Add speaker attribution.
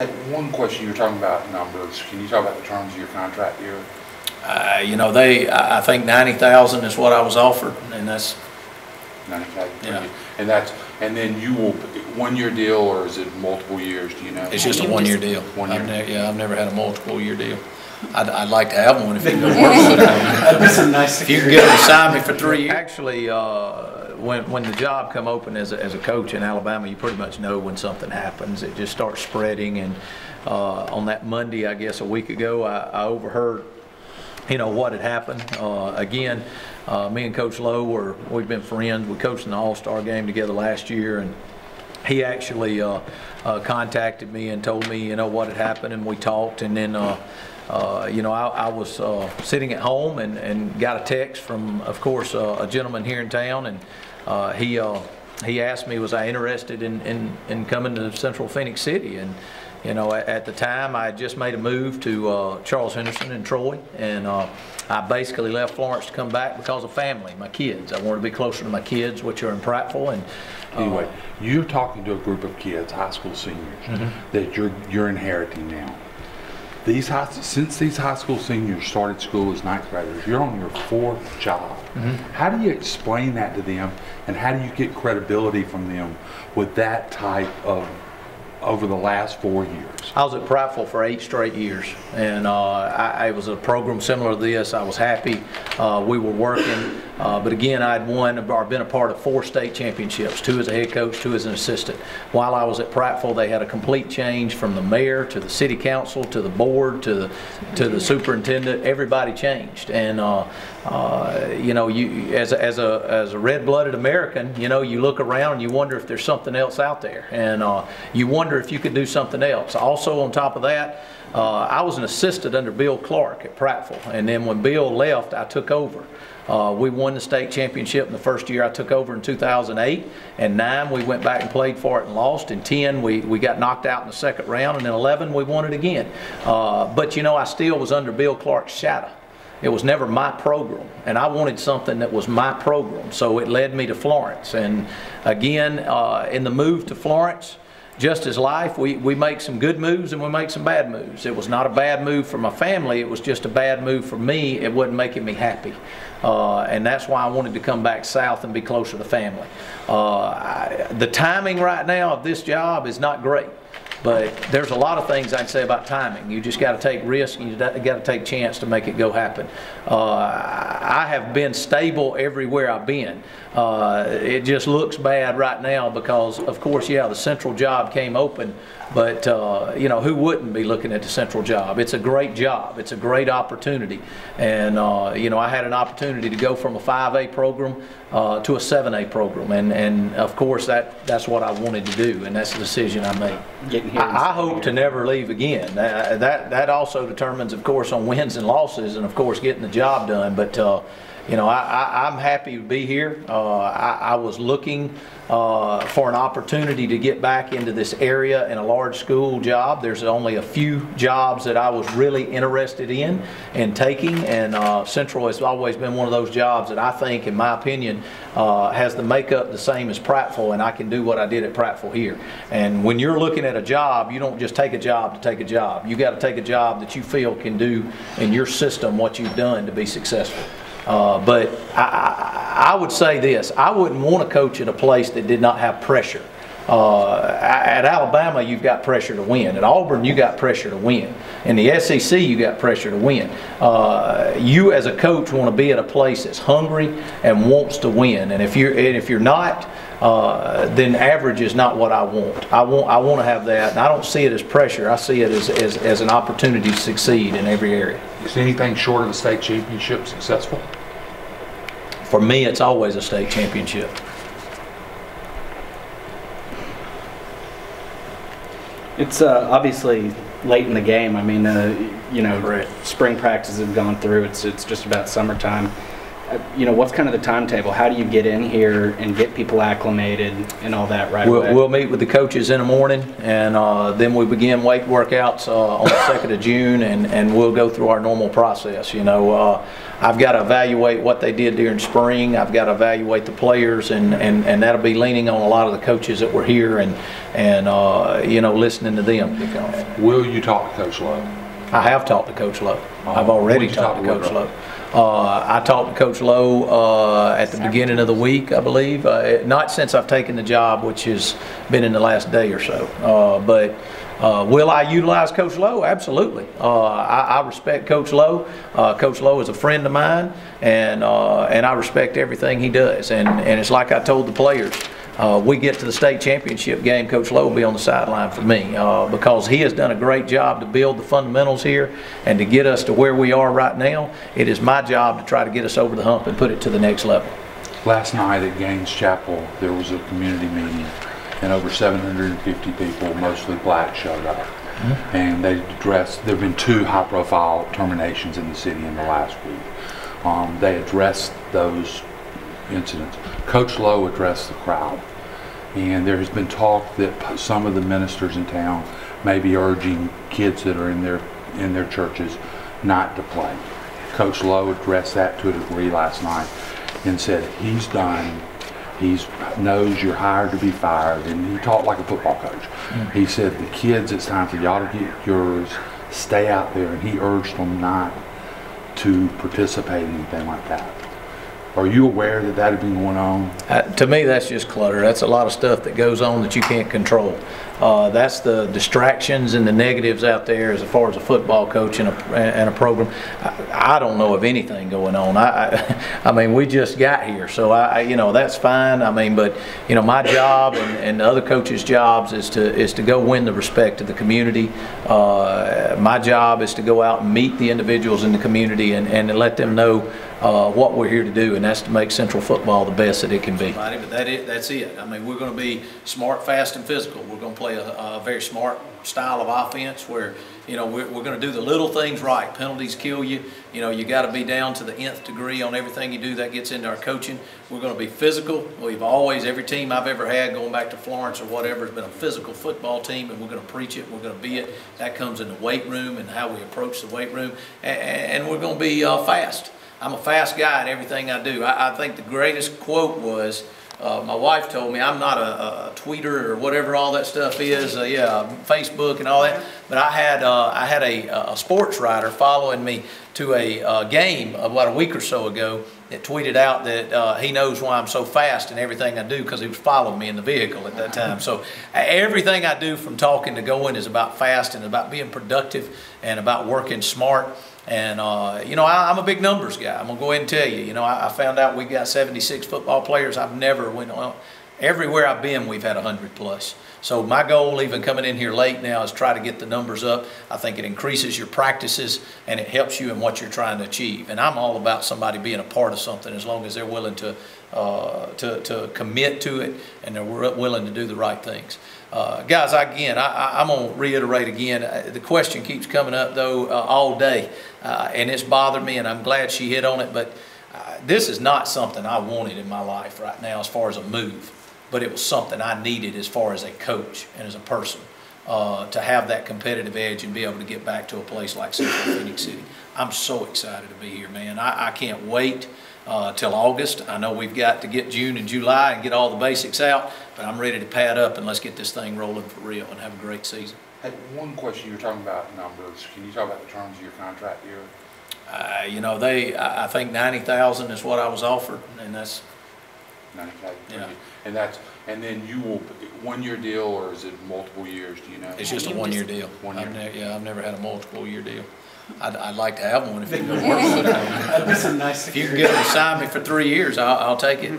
Speaker 1: One question, you're talking about numbers. Can you talk about the terms of your contract here?
Speaker 2: You know, I think 90,000 is what I was offered, and that's
Speaker 1: 90,000.
Speaker 2: Yeah.
Speaker 1: And then you will 1-year deal, or is it multiple years? Do you know?
Speaker 2: it's just a 1-year deal.
Speaker 1: 1 year.
Speaker 2: Yeah, I've never had a multiple year deal. I'd like to have one if you can work with it.
Speaker 3: That'd be some nice
Speaker 2: If you can get them to sign me for 3 years. Actually, when the job come open as a coach in Alabama, you pretty much know when something happens. It just starts spreading. And on that Monday, I guess a week ago, I overheard, you know, what had happened. Again, me and Coach Lowe we've been friends. We coached in the All-Star game together last year, and he actually contacted me and told me, you know, what had happened, and we talked. And then you know, I was sitting at home and got a text from, of course, a gentleman here in town, and he asked me, was I interested in coming to Central Phoenix City? And you know, at the time, I had just made a move to Charles Henderson in Troy, and I basically left Florence to come back because of family, my kids. I wanted to be closer to my kids, which are in Prattville. And
Speaker 1: anyway, you're talking to a group of kids, high school seniors, that you're inheriting now. Since these high school seniors started school as 9th graders, you're on your 4th job. How do you explain that to them, and how do you get credibility from them with that type of, over the last 4 years?
Speaker 2: I was at Prattville for 8 straight years, and it was a program similar to this. I was happy. We were working, but again, I'd won or been a part of 4 state championships, 2 as a head coach, 2 as an assistant. While I was at Prattville, they had a complete change from the mayor to the city council to the board to the superintendent. Everybody changed, and you know, you as a red-blooded American, you know, you look around and you wonder if there's something else out there, and you wonder if you could do something else. Also, on top of that, I was an assistant under Bill Clark at Prattville, and then when Bill left, I took over. We won the state championship in the first year I took over in 2008, and 9 we went back and played for it and lost, and 10 we got knocked out in the 2nd round, and then 11 we won it again. But you know, I still was under Bill Clark's shadow. It was never my program, and I wanted something that was my program, so it led me to Florence. And again, in the move to Florence, just as life, we make some good moves and we make some bad moves. It was not a bad move for my family, it was just a bad move for me. It wasn't making me happy. And that's why I wanted to come back south and be closer to family. The timing right now of this job is not great, but there's a lot of things I can say about timing. You just got to take risks, and you got to take chance to make it go happen. I have been stable everywhere I've been. It just looks bad right now because, of course, yeah, the central job came open, but you know, who wouldn't be looking at the central job? It's a great job. It's a great opportunity. And you know, I had an opportunity to go from a 5A program to a 7A program, and of course that's what I wanted to do, and that's the decision I made. I hope to never leave again. That also determines, of course, on wins and losses, and of course getting the job done. But you know, I'm happy to be here. I was looking for an opportunity to get back into this area in a large school job. There's only a few jobs that I was really interested in and taking, and Central has always been one of those jobs that I think, in my opinion, has the makeup the same as Prattville, and I can do what I did at Prattville here. And when you're looking at a job, you don't just take a job to take a job. You got to take a job that you feel can do in your system what you've done to be successful. But I would say this: I wouldn't want to coach at a place that did not have pressure. At Alabama, you've got pressure to win. At Auburn, you got pressure to win. In the SEC, you got pressure to win. You, as a coach, want to be at a place that's hungry and wants to win. And if you're not, then average is not what I want. I want to have that, and I don't see it as pressure. I see it as an opportunity to succeed in every area.
Speaker 1: Is anything short of the state championship successful?
Speaker 2: For me, it's always a state championship.
Speaker 3: It's obviously late in the game. I mean, you know,
Speaker 2: Correct.
Speaker 3: Spring practices have gone through. It's just about summertime. you know, what's kind of the timetable? How do you get in here and get people acclimated and all that right away?
Speaker 2: We'll meet with the coaches in the morning, and then we begin weight workouts on the 2nd of June, and we'll go through our normal process. You know, I've got to evaluate what they did during spring. I've got to evaluate the players, and that'll be leaning on a lot of the coaches that were here and you know, listening to them.
Speaker 1: Will you talk to Coach Lowe?
Speaker 2: I have talked to Coach Lowe. I've already talked to Coach Lowe. I talked to Coach Lowe at the beginning of the week, I believe. Not since I've taken the job, which has been in the last day or so. But will I utilize Coach Lowe? Absolutely. I respect Coach Lowe. Coach Lowe is a friend of mine, and I respect everything he does. And it's like I told the players. We get to the state championship game, Coach Lowe will be on the sideline for me because he has done a great job to build the fundamentals here and to get us to where we are right now. It is my job to try to get us over the hump and put it to the next level.
Speaker 1: Last night at Gaines Chapel, there was a community meeting, and over 750 people, mostly black, showed up. Mm-hmm. And they addressed, there have been 2 high-profile terminations in the city in the last week. They addressed those incidents. Coach Lowe addressed the crowd, and there has been talk that some of the ministers in town may be urging kids that are in their churches not to play. Coach Lowe addressed that to a degree last night and said he's done. He knows you're hired to be fired, and he talked like a football coach. Mm-hmm. He said, the kids, it's time for y'all to get yours, stay out there, and he urged them not to participate in anything like that. Are you aware that that had been going on?
Speaker 2: To me, that's just clutter. That's a lot of stuff that goes on that you can't control. That's the distractions and the negatives out there as far as a football coach and a program. I don't know of anything going on. I mean, we just got here, so you know, that's fine. I mean, but you know, my job and the other coaches' jobs is to go win the respect of the community. My job is to go out and meet the individuals in the community and to let them know what we're here to do, and that's to make Central football the best that it can be. But that's it. I mean, we're going to be smart, fast, and physical. We're going to play a very smart style of offense where, you know, we're going to do the little things right. Penalties kill you. You know, you got to be down to the nth degree on everything you do. That gets into our coaching. We're going to be physical. We've always, every team I've ever had, going back to Florence or whatever, has been a physical football team, and we're going to preach it. We're going to be it. That comes in the weight room and how we approach the weight room, and we're going to be fast. I'm a fast guy in everything I do. I think the greatest quote was, my wife told me, I'm not a tweeter or whatever all that stuff is, Facebook and all that, but I had a sports writer following me to a game about a week or so ago that tweeted out that he knows why I'm so fast in everything I do because he was following me in the vehicle at that time. So everything I do from talking to going is about fast and about being productive and about working smart. And, you know, I'm a big numbers guy. I'm going to go ahead and tell you, you know, I found out we got 76 football players. I've never went on. Everywhere I've been, we've had 100 plus. So my goal, even coming in here late now, is try to get the numbers up. I think it increases your practices and it helps you in what you're trying to achieve. And I'm all about somebody being a part of something as long as they're willing to commit to it and they're willing to do the right things. Guys, again, I'm going to reiterate again, the question keeps coming up, though, all day, and it's bothered me, and I'm glad she hit on it, but this is not something I wanted in my life right now as far as a move, but it was something I needed as far as a coach and as a person to have that competitive edge and be able to get back to a place like Central Phoenix City. I'm so excited to be here, man. I can't wait till August. I know we've got to get June and July and get all the basics out, but I'm ready to pad up and let's get this thing rolling for real and have a great season.
Speaker 1: Hey, one question, you were talking about numbers. Can you talk about the terms of your contract here?
Speaker 2: You know, I think 90,000 is what I was offered, and that's
Speaker 1: 90,000.
Speaker 2: Yeah.
Speaker 1: And then you will 1-year deal, or is it multiple years? Do you know?
Speaker 2: It's just a 1-year deal.
Speaker 1: 1 year.
Speaker 2: I've never had a multiple year deal. I'd like to have one if you can work with it.
Speaker 3: That'd be some nice
Speaker 2: If you can get them to sign me for 3 years, I'll take it.